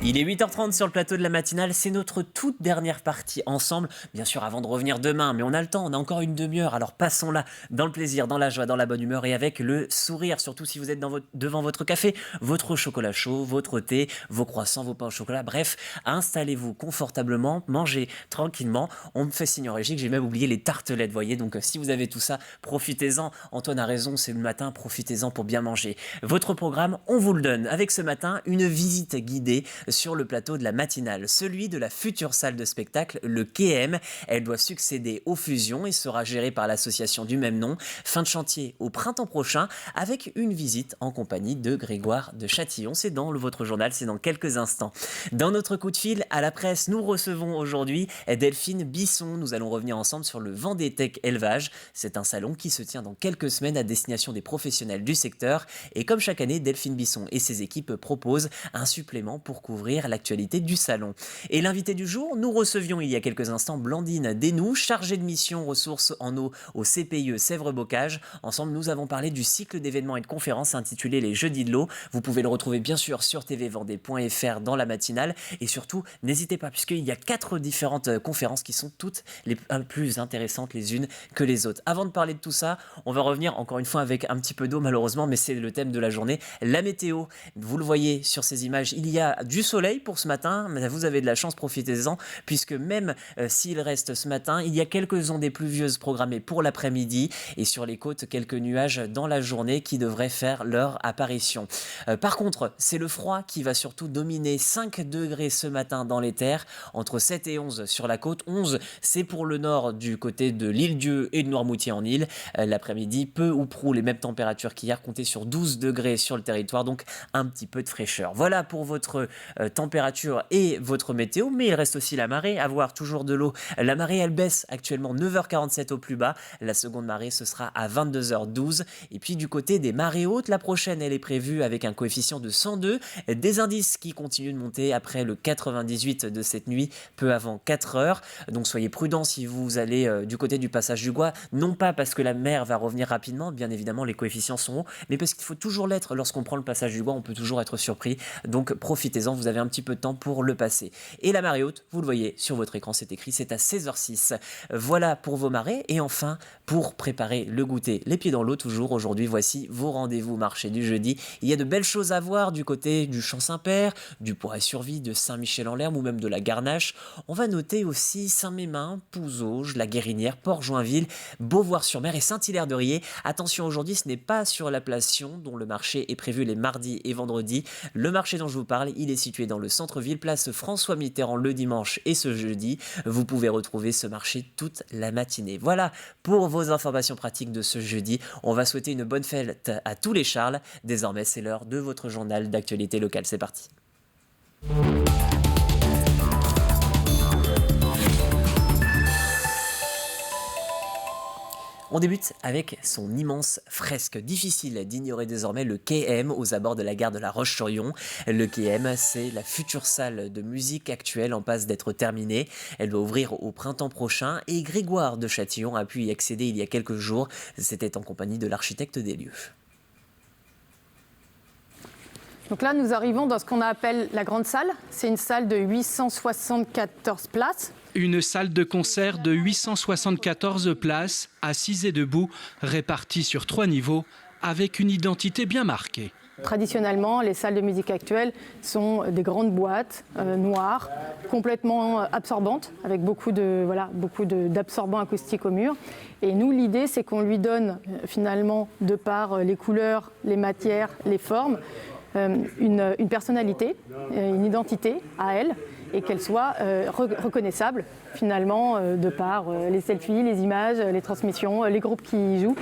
Il est 8h30 sur le plateau de la matinale, c'est notre toute dernière partie ensemble, bien sûr avant de revenir demain, mais on a le temps, on a encore une demi-heure, alors passons-la dans le plaisir, dans la joie, dans la bonne humeur et avec le sourire, surtout si vous êtes devant votre café, votre chocolat chaud, votre thé, vos croissants, vos pains au chocolat, bref, installez-vous confortablement, mangez tranquillement, on me fait signe en régie que j'ai même oublié les tartelettes, voyez, donc si vous avez tout ça, profitez-en, Antoine a raison, c'est le matin, profitez-en pour bien manger. Votre programme, on vous le donne, avec ce matin, une visite guidée sur le plateau de la matinale, celui de la future salle de spectacle, le KM. Elle doit succéder aux fusions et sera gérée par l'association du même nom. Fin de chantier au printemps prochain avec une visite en compagnie de Grégoire de Châtillon. C'est dans votre journal, c'est dans quelques instants. Dans notre coup de fil à la presse, nous recevons aujourd'hui Delphine Bisson. Nous allons revenir ensemble sur le Vendée Tech Élevage. C'est un salon qui se tient dans quelques semaines à destination des professionnels du secteur. Et comme chaque année, Delphine Bisson et ses équipes proposent un supplément pour couvrir l'actualité du salon. Et l'invité du jour, nous recevions il y a quelques instants Blandine Desnoux, chargée de mission ressources en eau au CPIE Sèvres-Bocage. Ensemble, nous avons parlé du cycle d'événements et de conférences intitulé Les Jeudis de l'eau. Vous pouvez le retrouver bien sûr sur tvvendée.fr dans la matinale. Et surtout, n'hésitez pas, puisqu'il y a 4 différentes conférences qui sont toutes les plus intéressantes les unes que les autres. Avant de parler de tout ça, on va revenir encore une fois avec un petit peu d'eau malheureusement, mais c'est le thème de la journée. La météo, vous le voyez sur ces images, il y a du soleil pour ce matin, mais vous avez de la chance, profitez-en, puisque même s'il reste ce matin, il y a quelques ondées pluvieuses programmées pour l'après-midi et sur les côtes, quelques nuages dans la journée qui devraient faire leur apparition. Par contre, c'est le froid qui va surtout dominer, 5 degrés ce matin dans les terres, entre 7 et 11 sur la côte. 11, c'est pour le nord du côté de l'Île-Dieu et de Noirmoutier en île. L'après-midi, peu ou prou les mêmes températures qu'hier, comptez sur 12 degrés sur le territoire, donc un petit peu de fraîcheur. Voilà pour votre température et votre météo, mais il reste aussi la marée, à voir toujours de l'eau. La marée, elle baisse actuellement 9h47 au plus bas, la seconde marée, ce sera à 22h12, et puis du côté des marées hautes, la prochaine, elle est prévue avec un coefficient de 102, des indices qui continuent de monter après le 98 de cette nuit, peu avant 4h, donc soyez prudents si vous allez du côté du passage du Gois, non pas parce que la mer va revenir rapidement, bien évidemment les coefficients sont hauts, mais parce qu'il faut toujours l'être lorsqu'on prend le passage du Gois, on peut toujours être surpris, donc profitez-en, vous avez un petit peu de temps pour le passer. Et la marée haute, vous le voyez sur votre écran, c'est écrit, c'est à 16h06. Voilà pour vos marées, et enfin, pour préparer le goûter, les pieds dans l'eau toujours, aujourd'hui, voici vos rendez-vous marché du jeudi. Il y a de belles choses à voir du côté du Champ-Saint-Père, du Poiret-sur-Vie, de Saint-Michel-en-Lerme ou même de la Garnache. On va noter aussi Saint-Mémin, Pouzauges, la Guérinière, Port-Joinville, Beauvoir-sur-Mer et Saint-Hilaire-de-Riez. Attention, aujourd'hui, ce n'est pas sur la place Sion, dont le marché est prévu les mardis et vendredis. Le marché dont je vous parle, il est situé dans le centre-ville, place François Mitterrand le dimanche et ce jeudi. Vous pouvez retrouver ce marché toute la matinée. Voilà pour vos informations pratiques de ce jeudi. On va souhaiter une bonne fête à tous les Charles. Désormais, c'est l'heure de votre journal d'actualité locale. C'est parti. On débute avec son immense fresque. Difficile d'ignorer désormais le KM aux abords de la gare de La Roche-sur-Yon. Le KM, c'est la future salle de musique actuelle en passe d'être terminée. Elle va ouvrir au printemps prochain et Grégoire de Châtillon a pu y accéder il y a quelques jours. C'était en compagnie de l'architecte des lieux. Donc là, nous arrivons dans ce qu'on appelle la grande salle. C'est une salle de 874 places. Une salle de concert de 874 places, assises et debout, réparties sur 3 niveaux, avec une identité bien marquée. Traditionnellement, les salles de musique actuelles sont des grandes boîtes noires, complètement absorbantes, avec beaucoup d'absorbants acoustiques au mur. Et nous, l'idée, c'est qu'on lui donne finalement, de par les couleurs, les matières, les formes, une personnalité, une identité à elle, et qu'elle soit reconnaissable finalement de par les selfies, les images, les transmissions, les groupes qui y jouent.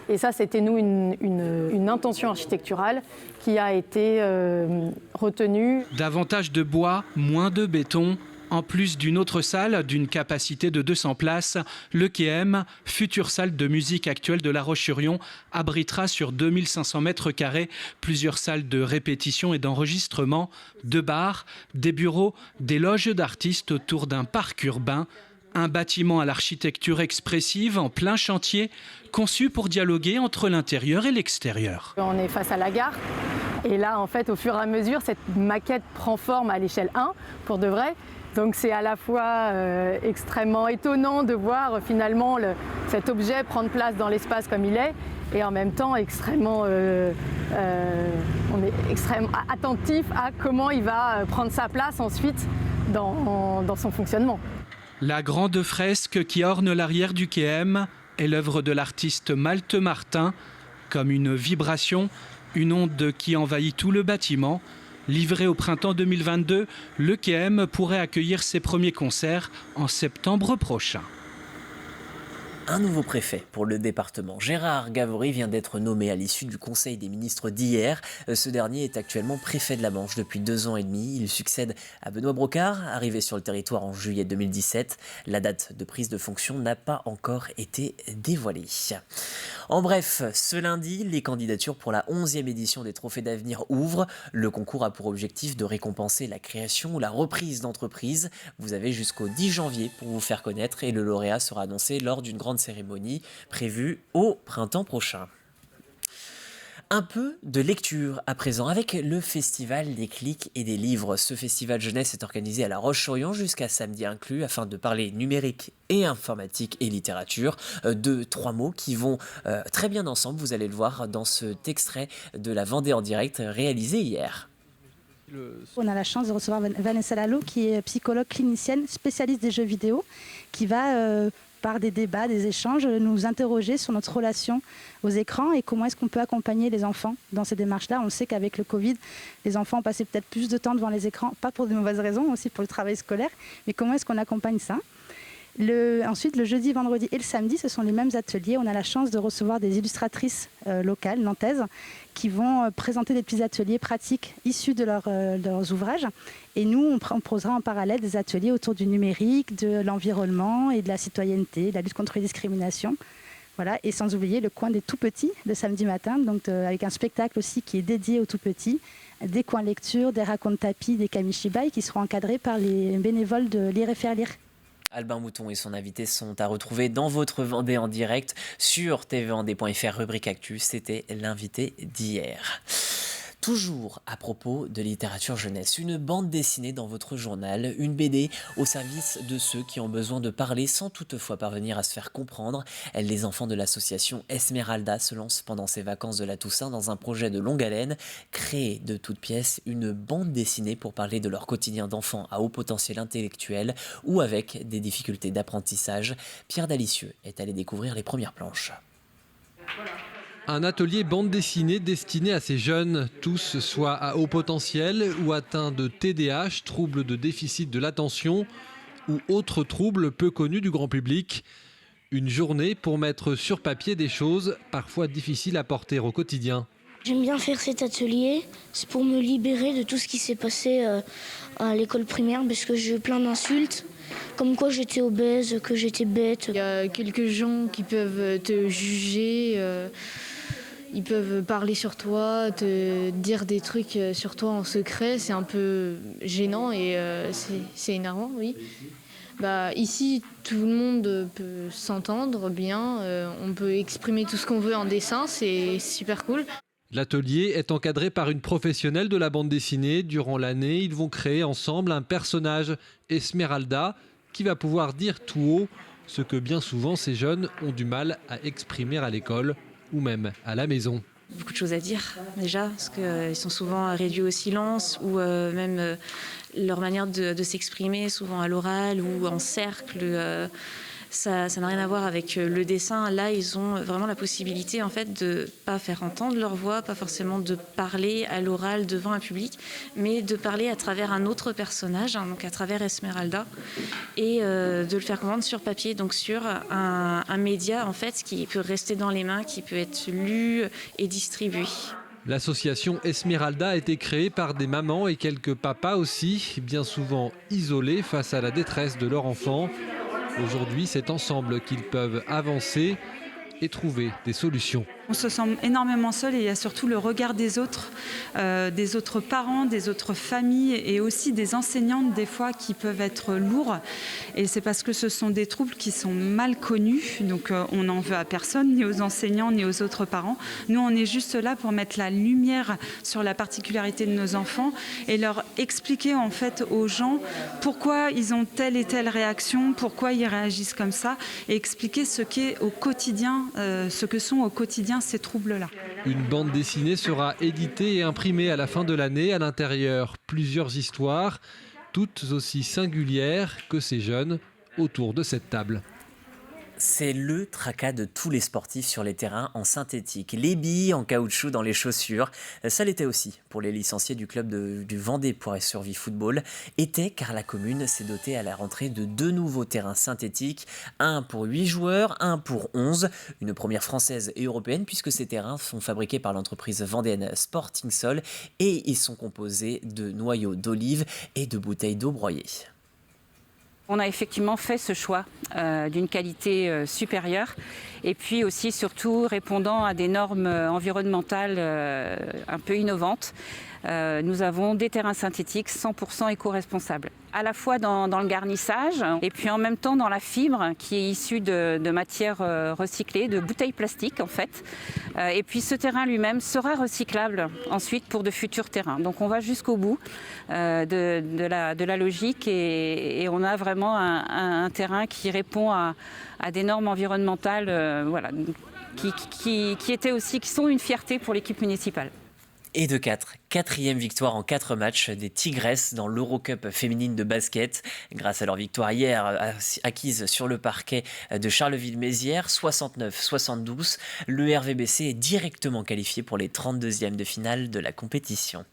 Et ça, c'était nous une intention architecturale qui a été retenue. Davantage de bois, moins de béton. En plus d'une autre salle d'une capacité de 200 places, le KM, future salle de musique actuelle de La Roche-sur-Yon, abritera sur 2500 mètres carrés plusieurs salles de répétition et d'enregistrement, 2 bars, des bureaux, des loges d'artistes autour d'un parc urbain. Un bâtiment à l'architecture expressive en plein chantier, conçu pour dialoguer entre l'intérieur et l'extérieur. On est face à la gare. Et là, en fait, au fur et à mesure, cette maquette prend forme à l'échelle 1, pour de vrai. Donc c'est à la fois extrêmement étonnant de voir finalement cet objet prendre place dans l'espace comme il est, et en même temps extrêmement, on est extrêmement attentif à comment il va prendre sa place ensuite dans son fonctionnement. La grande fresque qui orne l'arrière du quai M est l'œuvre de l'artiste Malte Martin, comme une vibration, une onde qui envahit tout le bâtiment. Livré au printemps 2022, le quai M pourrait accueillir ses premiers concerts en septembre prochain. Un nouveau préfet pour le département. Gérard Gavory vient d'être nommé à l'issue du Conseil des ministres d'hier. Ce dernier est actuellement préfet de la Manche depuis 2 ans et demi. Il succède à Benoît Brocard, arrivé sur le territoire en juillet 2017. La date de prise de fonction n'a pas encore été dévoilée. En bref, ce lundi, les candidatures pour la 11e édition des Trophées d'Avenir ouvrent. Le concours a pour objectif de récompenser la création ou la reprise d'entreprises. Vous avez jusqu'au 10 janvier pour vous faire connaître et le lauréat sera annoncé lors d'une grande cérémonie prévue au printemps prochain. Un peu de lecture à présent avec le festival des clics et des livres. Ce festival jeunesse est organisé à La Roche-sur-Yon jusqu'à samedi inclus afin de parler numérique et informatique et littérature. 3 mots qui vont très bien ensemble, vous allez le voir dans cet extrait de la Vendée en direct réalisé hier. On a la chance de recevoir Vanessa Lalo qui est psychologue clinicienne spécialiste des jeux vidéo qui va par des débats, des échanges, nous interroger sur notre relation aux écrans et comment est-ce qu'on peut accompagner les enfants dans ces démarches-là. On sait qu'avec le Covid, les enfants ont passé peut-être plus de temps devant les écrans, pas pour de mauvaises raisons, aussi pour le travail scolaire, mais comment est-ce qu'on accompagne ça ? Ensuite, le jeudi, vendredi et le samedi, ce sont les mêmes ateliers. On a la chance de recevoir des illustratrices locales, nantaises, qui vont présenter des petits ateliers pratiques issus de leurs ouvrages. Et nous, on proposera en parallèle des ateliers autour du numérique, de l'environnement et de la citoyenneté, de la lutte contre les discriminations. Voilà. Et sans oublier le coin des tout-petits, le samedi matin, donc avec un spectacle aussi qui est dédié aux tout-petits, des coins lecture, des racontes tapis, des kamishibai qui seront encadrés par les bénévoles de Lire et Faire Lire. Albin Mouton et son invité sont à retrouver dans votre Vendée en direct sur tvendée.fr, rubrique Actu. C'était l'invité d'hier. Toujours à propos de littérature jeunesse, une bande dessinée dans votre journal, une BD au service de ceux qui ont besoin de parler sans toutefois parvenir à se faire comprendre. Les enfants de l'association Esmeralda se lancent pendant ces vacances de la Toussaint dans un projet de longue haleine, créer de toutes pièces une bande dessinée pour parler de leur quotidien d'enfants à haut potentiel intellectuel ou avec des difficultés d'apprentissage. Pierre Dalicieux est allé découvrir les premières planches. Un atelier bande dessinée destiné à ces jeunes, tous soit à haut potentiel ou atteints de TDAH, troubles de déficit de l'attention ou autres troubles peu connus du grand public. Une journée pour mettre sur papier des choses parfois difficiles à porter au quotidien. J'aime bien faire cet atelier, c'est pour me libérer de tout ce qui s'est passé à l'école primaire parce que j'ai eu plein d'insultes. Comme quoi j'étais obèse, que j'étais bête. Il y a quelques gens qui peuvent te juger, ils peuvent parler sur toi, te dire des trucs sur toi en secret. C'est un peu gênant et c'est énervant, oui. Ici, tout le monde peut s'entendre bien, on peut exprimer tout ce qu'on veut en dessin, c'est super cool. L'atelier est encadré par une professionnelle de la bande dessinée. Durant l'année, ils vont créer ensemble un personnage, Esmeralda, qui va pouvoir dire tout haut ce que bien souvent ces jeunes ont du mal à exprimer à l'école ou même à la maison. Beaucoup de choses à dire déjà, parce qu'ils sont souvent réduits au silence ou même leur manière de s'exprimer, souvent à l'oral ou en cercle. Ça n'a rien à voir avec le dessin. Là, ils ont vraiment la possibilité en fait, de ne pas faire entendre leur voix, pas forcément de parler à l'oral devant un public, mais de parler à travers un autre personnage, donc à travers Esmeralda, et de le faire comprendre sur papier, donc sur un média en fait, qui peut rester dans les mains, qui peut être lu et distribué. L'association Esmeralda a été créée par des mamans et quelques papas aussi, bien souvent isolés face à la détresse de leur enfant. Aujourd'hui, c'est ensemble qu'ils peuvent avancer et trouver des solutions. On se sent énormément seul et il y a surtout le regard des autres parents, des autres familles et aussi des enseignantes des fois qui peuvent être lourds. Et c'est parce que ce sont des troubles qui sont mal connus, donc on n'en veut à personne, ni aux enseignants, ni aux autres parents. Nous, on est juste là pour mettre la lumière sur la particularité de nos enfants et leur expliquer en fait aux gens pourquoi ils ont telle et telle réaction, pourquoi ils réagissent comme ça et expliquer ce qu'est au quotidien, ce que sont au quotidien ces troubles-là. Une bande dessinée sera éditée et imprimée à la fin de l'année. À l'intérieur, plusieurs histoires, toutes aussi singulières que ces jeunes autour de cette table. C'est le tracas de tous les sportifs sur les terrains en synthétique. Les billes en caoutchouc dans les chaussures, ça l'était aussi pour les licenciés du club du Vendée Poire et Survie Football. Était car la commune s'est dotée à la rentrée de 2 nouveaux terrains synthétiques, un pour 8 joueurs, un pour 11. Une première française et européenne puisque ces terrains sont fabriqués par l'entreprise vendéenne Sporting Sol et ils sont composés de noyaux d'olive et de bouteilles d'eau broyée. On a effectivement fait ce choix d'une qualité supérieure et puis aussi surtout répondant à des normes environnementales un peu innovantes. Nous avons des terrains synthétiques 100% éco-responsables, à la fois dans le garnissage et puis en même temps dans la fibre qui est issue de matières recyclées, de bouteilles plastiques en fait. Et puis ce terrain lui-même sera recyclable ensuite pour de futurs terrains. Donc on va jusqu'au bout de la logique et on a vraiment un terrain qui répond à des normes environnementales qui sont une fierté pour l'équipe municipale. Et de 4e victoire en 4 matchs des Tigresses dans l'Eurocup féminine de basket. Grâce à leur victoire hier acquise sur le parquet de Charleville-Mézières, 69-72, le RVBC est directement qualifié pour les 32e de finale de la compétition.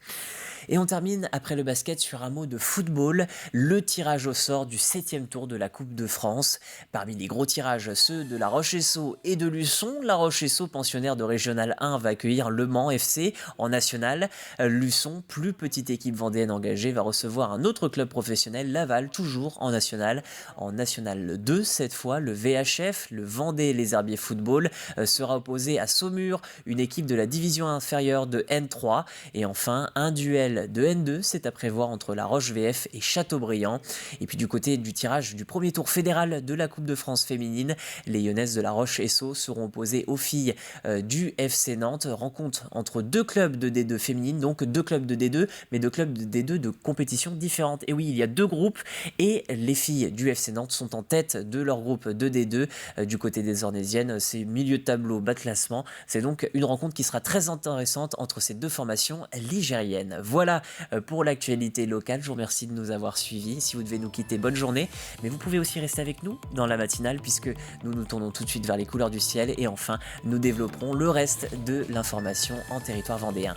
Et on termine après le basket sur un mot de football, le tirage au sort du 7e tour de la Coupe de France. Parmi les gros tirages, ceux de La Roche-Essau et de Luçon. La Roche-Essau, pensionnaire de Régional 1, va accueillir Le Mans FC en National. Luçon, plus petite équipe vendéenne engagée, va recevoir un autre club professionnel, Laval, toujours en National. En National 2, cette fois, le VHF, le Vendée Les Herbiers Football, sera opposé à Saumur, une équipe de la division inférieure de N3. Et enfin, un duel de N2, c'est à prévoir entre La Roche VF et Châteaubriand. Et puis du côté du tirage du premier tour fédéral de la Coupe de France féminine, les Lyonnaises de La Roche-Essau seront opposées aux filles du FC Nantes. Rencontre entre 2 clubs de D2 féminines, donc 2 clubs de D2, mais 2 clubs de D2 de compétitions différentes. Et oui, il y a 2 groupes et les filles du FC Nantes sont en tête de leur groupe de D2. Du côté des Ornésiennes, c'est milieu de tableau, bas de classement. C'est donc une rencontre qui sera très intéressante entre ces 2 formations ligériennes. Voilà pour l'actualité locale. Je vous remercie de nous avoir suivis. Si vous devez nous quitter, bonne journée. Mais vous pouvez aussi rester avec nous dans la matinale puisque nous nous tournons tout de suite vers les couleurs du ciel et enfin, nous développerons le reste de l'information en territoire vendéen.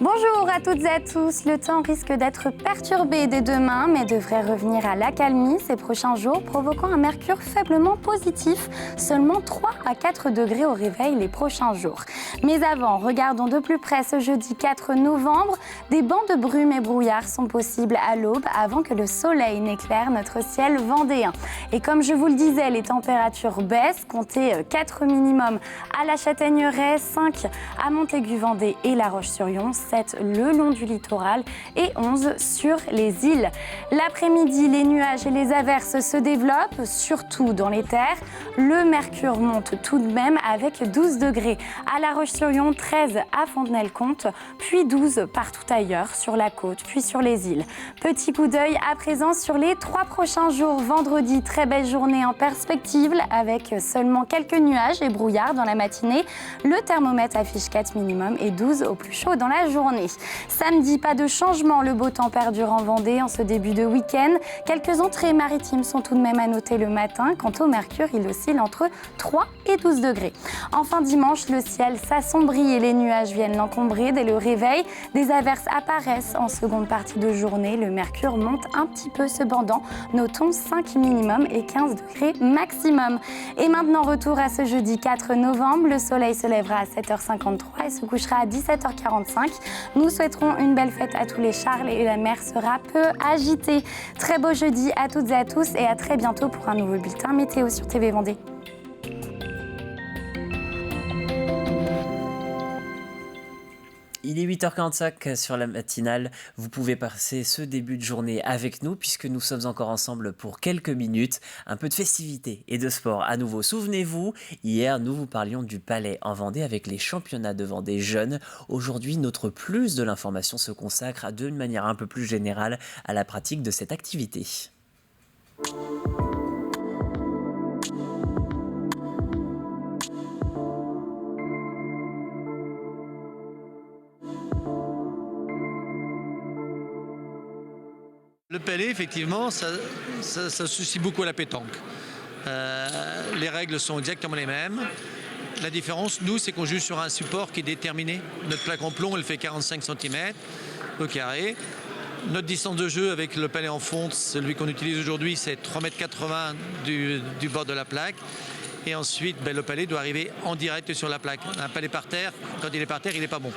Bonjour à toutes et à tous. Le temps risque d'être perturbé dès demain, mais devrait revenir à l'accalmie ces prochains jours, provoquant un mercure faiblement positif, seulement 3 à 4 degrés au réveil les prochains jours. Mais avant, regardons de plus près ce jeudi 4 novembre. Des bancs de brume et brouillard sont possibles à l'aube avant que le soleil n'éclaire notre ciel vendéen. Et comme je vous le disais, les températures baissent, comptez 4 minimum à la Châtaigneraie, 5 à Montaigu-Vendée et La Roche-sur-Yon, 7 le long du littoral et 11 sur les îles. L'après-midi, les nuages et les averses se développent, surtout dans les terres. Le mercure monte tout de même avec 12 degrés à La Roche-sur-Yon, 13 à Fontenay-le-Comte, puis 12 partout ailleurs, sur la côte, puis sur les îles. Petit coup d'œil à présent sur les 3 prochains jours. Vendredi, très belle journée en perspective avec seulement quelques nuages et brouillards dans la matinée. Le thermomètre affiche 4 minimum et 12 au plus chaud dans la journée. Samedi, pas de changement, le beau temps perdure en Vendée en ce début de week-end. Quelques entrées maritimes sont tout de même à noter le matin. Quant au mercure, il oscille entre 3 et 12 degrés. Enfin, dimanche, le ciel s'assombrit et les nuages viennent l'encombrer dès le réveil. Des averses apparaissent en seconde partie de journée. Le mercure monte un petit peu cependant. Notons 5 minimum et 15 degrés maximum. Et maintenant, retour à ce jeudi 4 novembre. Le soleil se lèvera à 7h53 et se couchera à 17h45. Nous souhaiterons une belle fête à tous les Charles et la mer sera peu agitée. Très beau jeudi à toutes et à tous et à très bientôt pour un nouveau bulletin météo sur TV Vendée. Il est 8h45 sur la matinale. Vous pouvez passer ce début de journée avec nous puisque nous sommes encore ensemble pour quelques minutes. Un peu de festivité et de sport à nouveau. Souvenez-vous, hier nous vous parlions du Palais en Vendée avec les championnats de Vendée jeunes. Aujourd'hui, notre plus de l'information se consacre d'une manière un peu plus générale à la pratique de cette activité. Le palais, effectivement, ça suscite beaucoup à la pétanque. Les règles sont exactement les mêmes. La différence, nous, c'est qu'on joue sur un support qui est déterminé. Notre plaque en plomb, elle fait 45 cm au carré. Notre distance de jeu avec le palais en fonte, celui qu'on utilise aujourd'hui, c'est 3,80 m du bord de la plaque. Et ensuite, le palais doit arriver en direct sur la plaque. Un palais par terre, quand il est par terre, il n'est pas bon.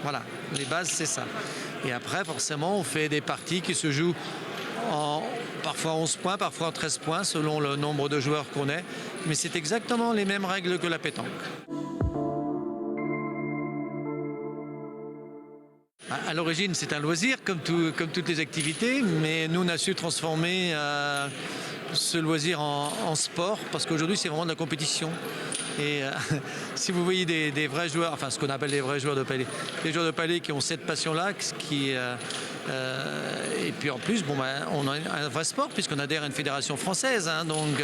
Voilà, les bases, c'est ça. Et après, forcément, on fait des parties qui se jouent en parfois 11 points, parfois 13 points, selon le nombre de joueurs qu'on est. Mais c'est exactement les mêmes règles que la pétanque. À l'origine, c'est un loisir, comme toutes les activités, mais nous, on a su transformer ce loisir en sport, parce qu'aujourd'hui, c'est vraiment de la compétition. Et si vous voyez des vrais joueurs, enfin ce qu'on appelle les vrais joueurs de palais, les joueurs de palais qui ont cette passion-là, et puis en plus, on a un vrai sport puisqu'on adhère à une fédération française, hein, donc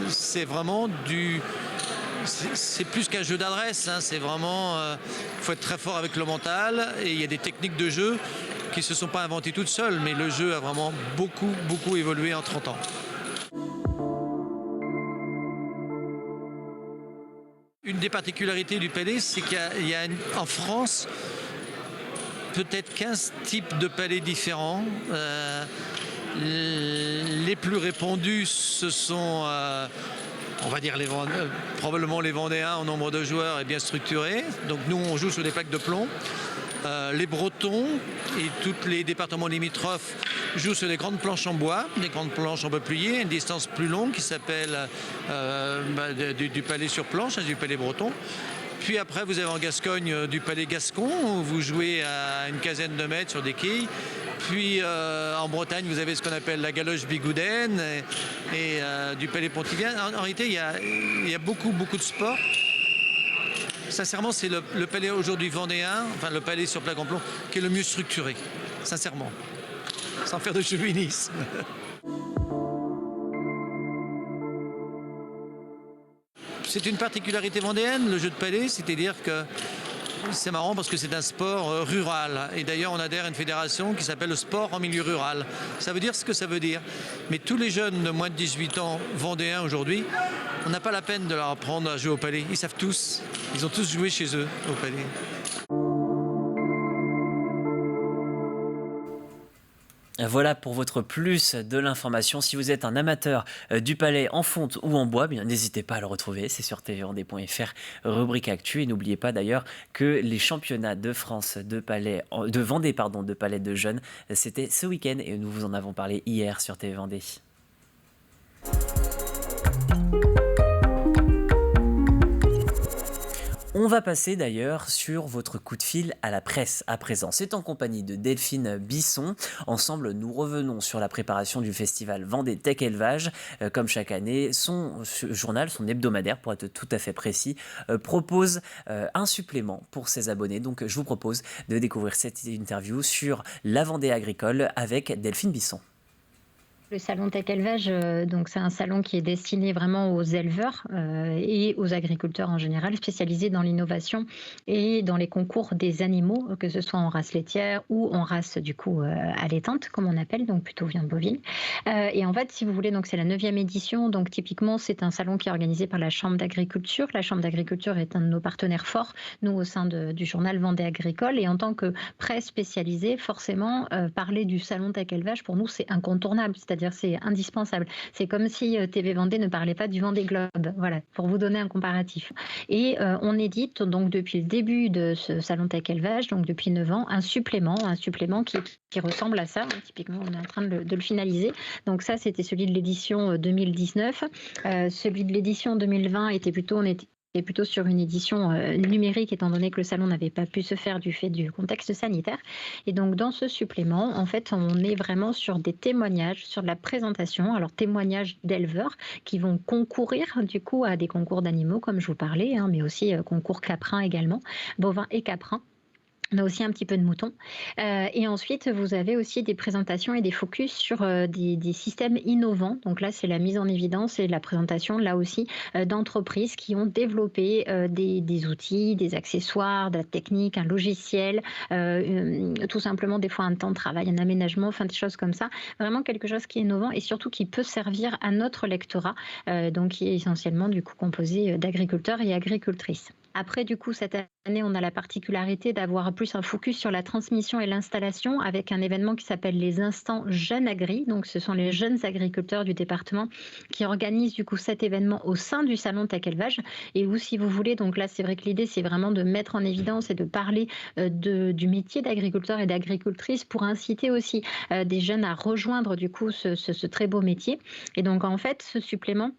c'est vraiment c'est plus qu'un jeu d'adresse, hein, c'est vraiment, faut être très fort avec le mental et il y a des techniques de jeu qui ne se sont pas inventées toutes seules, mais le jeu a vraiment beaucoup évolué en 30 ans. Une des particularités du palais, c'est qu'il y a en France peut-être 15 types de palais différents. Les plus répandus, ce sont, on va dire, probablement les Vendéens en nombre de joueurs et bien structurés. Donc nous, on joue sur des plaques de plomb. Les Bretons et tous les départements limitrophes jouent sur des grandes planches en bois, des grandes planches en peu pliées, une distance plus longue qui s'appelle du palais sur planche, du palais breton. Puis après, vous avez en Gascogne du palais gascon, où vous jouez à une quinzaine de mètres sur des quilles. Puis en Bretagne, vous avez ce qu'on appelle la galoche bigoudaine et du palais pontivien. En réalité, il y a beaucoup de sports. Sincèrement, c'est le palais aujourd'hui vendéen, enfin le palais sur plaque en plomb, qui est le mieux structuré, sincèrement, sans faire de chauvinisme. C'est une particularité vendéenne, le jeu de palais, c'est-à-dire que c'est marrant parce que c'est un sport rural. Et d'ailleurs, on adhère à une fédération qui s'appelle le sport en milieu rural. Ça veut dire ce que ça veut dire. Mais tous les jeunes de moins de 18 ans vendéens aujourd'hui, on n'a pas la peine de leur apprendre à jouer au palais. Ils savent tous. Ils ont tous joué chez eux au palais. Voilà pour votre plus de l'information. Si vous êtes un amateur du palais en fonte ou en bois, bien n'hésitez pas à le retrouver. C'est sur tvvendée.fr, rubrique actu. Et n'oubliez pas d'ailleurs que les championnats de France de Vendée, de palais de jeunes, c'était ce week-end et nous vous en avons parlé hier sur TV Vendée. On va passer d'ailleurs sur votre coup de fil à la presse à présent. C'est en compagnie de Delphine Bisson. Ensemble, nous revenons sur la préparation du festival Vendée Tech Élevage. Comme chaque année, son journal, son hebdomadaire, pour être tout à fait précis, propose un supplément pour ses abonnés. Donc, je vous propose de découvrir cette interview sur la Vendée agricole avec Delphine Bisson. Le salon Tech Élevage, donc c'est un salon qui est destiné vraiment aux éleveurs et aux agriculteurs en général, spécialisés dans l'innovation et dans les concours des animaux, que ce soit en race laitière ou en race du coup allaitante, comme on appelle, donc plutôt viande bovine. Et en fait, si vous voulez, donc c'est la 9e édition. Donc typiquement, c'est un salon qui est organisé par la Chambre d'agriculture. La Chambre d'agriculture est un de nos partenaires forts, nous au sein du journal Vendée Agricole. Et en tant que presse spécialisée, forcément, parler du salon Tech Élevage pour nous c'est incontournable. C'est-à-dire c'est-à-dire c'est indispensable. C'est comme si TV Vendée ne parlait pas du Vendée Globe, voilà, pour vous donner un comparatif. Et on édite donc depuis le début de ce salon Tech Élevage, donc depuis 9 ans, un supplément qui ressemble à ça. Typiquement, on est en train de le finaliser. Donc ça, c'était celui de l'édition 2019. Celui de l'édition 2020 était plutôt sur une édition numérique, étant donné que le salon n'avait pas pu se faire du fait du contexte sanitaire. Et donc, dans ce supplément, en fait, on est vraiment sur des témoignages, sur de la présentation. Alors, témoignages d'éleveurs qui vont concourir, du coup, à des concours d'animaux, comme je vous parlais, mais aussi concours caprins également, bovins et caprins. On a aussi un petit peu de moutons. Et ensuite, vous avez aussi des présentations et des focus sur des systèmes innovants. Donc là, c'est la mise en évidence et la présentation, là aussi, d'entreprises qui ont développé des outils, des accessoires, de la technique, un logiciel, tout simplement des fois un temps de travail, un aménagement, enfin des choses comme ça. Vraiment quelque chose qui est innovant et surtout qui peut servir à notre lectorat, donc qui est essentiellement du coup composé d'agriculteurs et agricultrices. Après, du coup, cette année, on a la particularité d'avoir plus un focus sur la transmission et l'installation avec un événement qui s'appelle les Instants Jeunes Agri. Donc, ce sont les jeunes agriculteurs du département qui organisent du coup cet événement au sein du salon Tech Élevage. Et où, si vous voulez, donc là, c'est vrai que l'idée, c'est vraiment de mettre en évidence et de parler du métier d'agriculteur et d'agricultrice pour inciter aussi des jeunes à rejoindre du coup ce très beau métier. Et donc, en fait, ce supplément,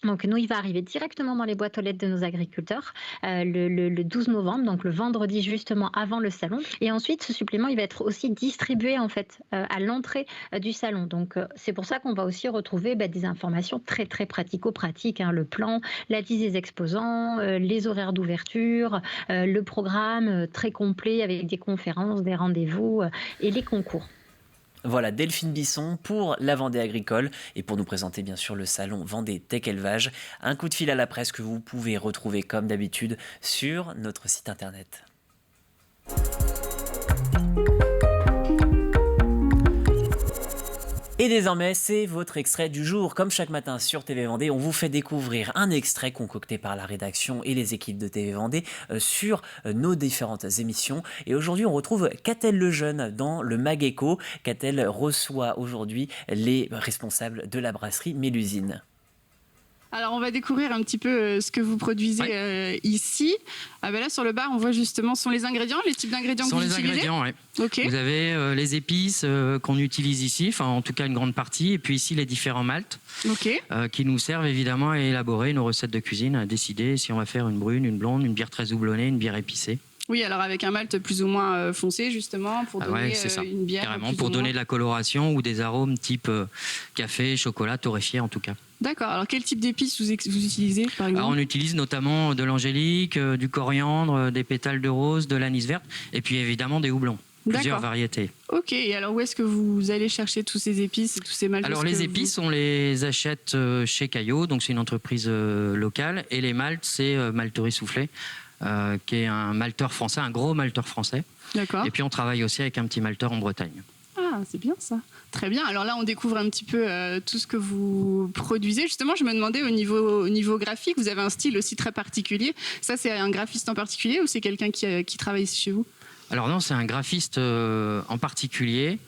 donc nous, il va arriver directement dans les boîtes aux lettres de nos agriculteurs le 12 novembre, donc le vendredi justement avant le salon. Et ensuite, ce supplément, il va être aussi distribué en fait à l'entrée du salon. Donc c'est pour ça qu'on va aussi retrouver des informations très très pratico-pratiques, le plan, la liste des exposants, les horaires d'ouverture, le programme très complet avec des conférences, des rendez-vous et les concours. Voilà, Delphine Bisson pour la Vendée agricole et pour nous présenter bien sûr le salon Vendée Tech Élevage. Un coup de fil à la presse que vous pouvez retrouver comme d'habitude sur notre site internet. Et désormais, c'est votre extrait du jour. Comme chaque matin sur TV Vendée, on vous fait découvrir un extrait concocté par la rédaction et les équipes de TV Vendée sur nos différentes émissions. Et aujourd'hui, on retrouve Catel Lejeune dans le Mag Eco. Catel reçoit aujourd'hui les responsables de la brasserie Mélusine. Alors, on va découvrir un petit peu ce que vous produisez ici. Là, sur le bar, on voit justement, ce sont les ingrédients, les types d'ingrédients que vous utilisez. Ce sont les ingrédients, oui. Okay. Vous avez les épices qu'on utilise ici, enfin en tout cas une grande partie, et puis ici les différents maltes qui nous servent évidemment à élaborer nos recettes de cuisine, à décider si on va faire une brune, une blonde, une bière très houblonnée, une bière épicée. Oui, alors avec un malt plus ou moins foncé, justement, pour donner une bière. Carrément, pour donner de la coloration ou des arômes type café, chocolat, torréfié en tout cas. D'accord. Alors, quel type d'épices vous utilisez, par exemple ? Alors, on utilise notamment de l'angélique, du coriandre, des pétales de rose, de l'anis verte, et puis évidemment des houblons. Plusieurs variétés. Ok, et alors où est-ce que vous allez chercher tous ces épices et tous ces maltes ? Alors les épices, on les achète chez Caillot, donc c'est une entreprise locale, et les maltes, c'est Malterie Soufflé, qui est un malteur français, un gros malteur français. D'accord. Et puis on travaille aussi avec un petit malteur en Bretagne. Ah, c'est bien ça. Très bien. Alors là, on découvre un petit peu tout ce que vous produisez. Justement, je me demandais au niveau graphique, vous avez un style aussi très particulier. Ça, c'est un graphiste en particulier ou c'est quelqu'un qui travaille ici chez vous ? Alors non, c'est un graphiste en particulier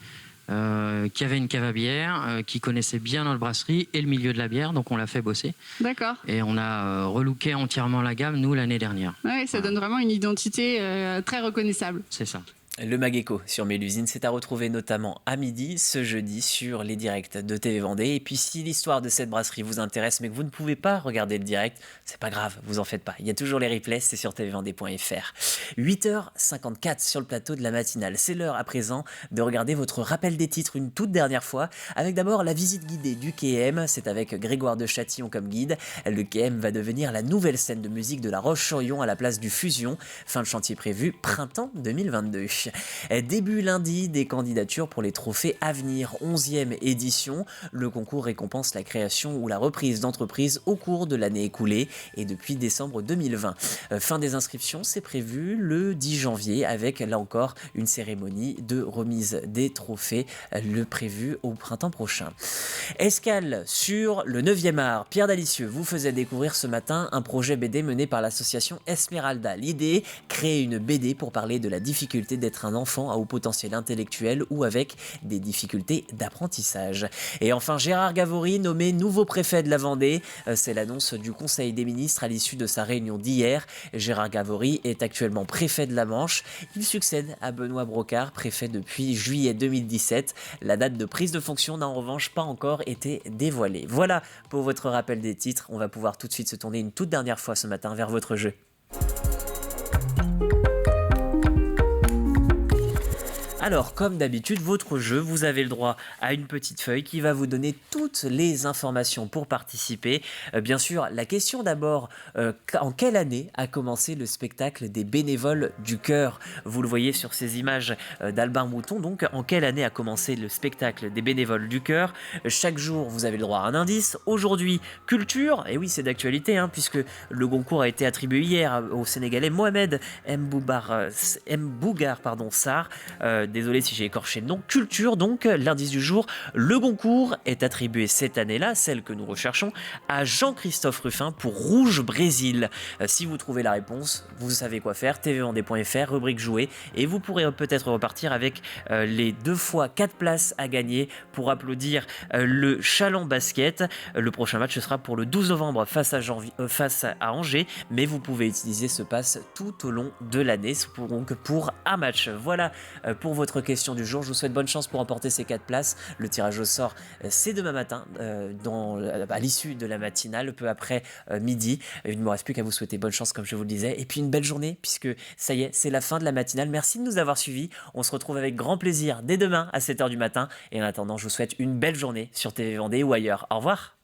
qui avait une cave à bière, qui connaissait bien notre brasserie et le milieu de la bière, donc on l'a fait bosser. D'accord. Et on a relooké entièrement la gamme, nous, l'année dernière. Ouais, ça donne vraiment une identité très reconnaissable. C'est ça. Le Mag Eco sur Mélusine, c'est à retrouver notamment à midi ce jeudi sur les directs de TV Vendée. Et puis si l'histoire de cette brasserie vous intéresse mais que vous ne pouvez pas regarder le direct, c'est pas grave, vous en faites pas. Il y a toujours les replays, c'est sur tvvendée.fr. 8h54 sur le plateau de la matinale. C'est l'heure à présent de regarder votre rappel des titres une toute dernière fois. Avec d'abord la visite guidée du KM, c'est avec Grégoire de Châtillon comme guide. Le KM va devenir la nouvelle scène de musique de la Roche-sur-Yon à la place du Fusion. Fin de chantier prévu printemps 2022. Début lundi des candidatures pour les trophées Avenir, 11e édition. Le concours récompense la création ou la reprise d'entreprise au cours de l'année écoulée et depuis décembre 2020. Fin des inscriptions, c'est prévu le 10 janvier avec là encore une cérémonie de remise des trophées, le prévu au printemps prochain. Escale sur le 9e art. Pierre Dalicieux vous faisait découvrir ce matin un projet BD mené par l'association Esmeralda. L'idée, créer une BD pour parler de la difficulté d'être d'être un enfant à haut potentiel intellectuel ou avec des difficultés d'apprentissage. Et enfin, Gérard Gavory, nommé nouveau préfet de la Vendée. C'est l'annonce du Conseil des ministres à l'issue de sa réunion d'hier. Gérard Gavory est actuellement préfet de la Manche. Il succède à Benoît Brocard, préfet depuis juillet 2017. La date de prise de fonction n'a en revanche pas encore été dévoilée. Voilà pour votre rappel des titres. On va pouvoir tout de suite se tourner une toute dernière fois ce matin vers votre jeu. Alors, comme d'habitude, votre jeu, vous avez le droit à une petite feuille qui va vous donner toutes les informations pour participer. Bien sûr, la question d'abord, en quelle année a commencé le spectacle des bénévoles du chœur? Vous le voyez sur ces images d'Albin Mouton. Donc, en quelle année a commencé le spectacle des bénévoles du chœur? Chaque jour, vous avez le droit à un indice. Aujourd'hui, culture. Et oui, c'est d'actualité, puisque le Goncourt a été attribué hier au Sénégalais Mohamed Mbougar Sarr. Désolé si j'ai écorché le nom. Culture, donc, l'indice du jour. Le Goncourt est attribué cette année-là, celle que nous recherchons, à Jean-Christophe Ruffin pour Rouge Brésil. Si vous trouvez la réponse, vous savez quoi faire. tvendée.fr, rubrique jouer. Et vous pourrez peut-être repartir avec les 2 fois 4 places à gagner pour applaudir le Chaland Basket. Le prochain match sera pour le 12 novembre face à Angers. Mais vous pouvez utiliser ce pass tout au long de l'année, donc pour un match. Voilà pour votre question du jour. Je vous souhaite bonne chance pour emporter ces 4 places. Le tirage au sort, c'est demain matin, à l'issue de la matinale, peu après midi. Il ne me reste plus qu'à vous souhaiter bonne chance, comme je vous le disais. Et puis une belle journée, puisque ça y est, c'est la fin de la matinale. Merci de nous avoir suivis. On se retrouve avec grand plaisir dès demain à 7h du matin. Et en attendant, je vous souhaite une belle journée sur TV Vendée ou ailleurs. Au revoir.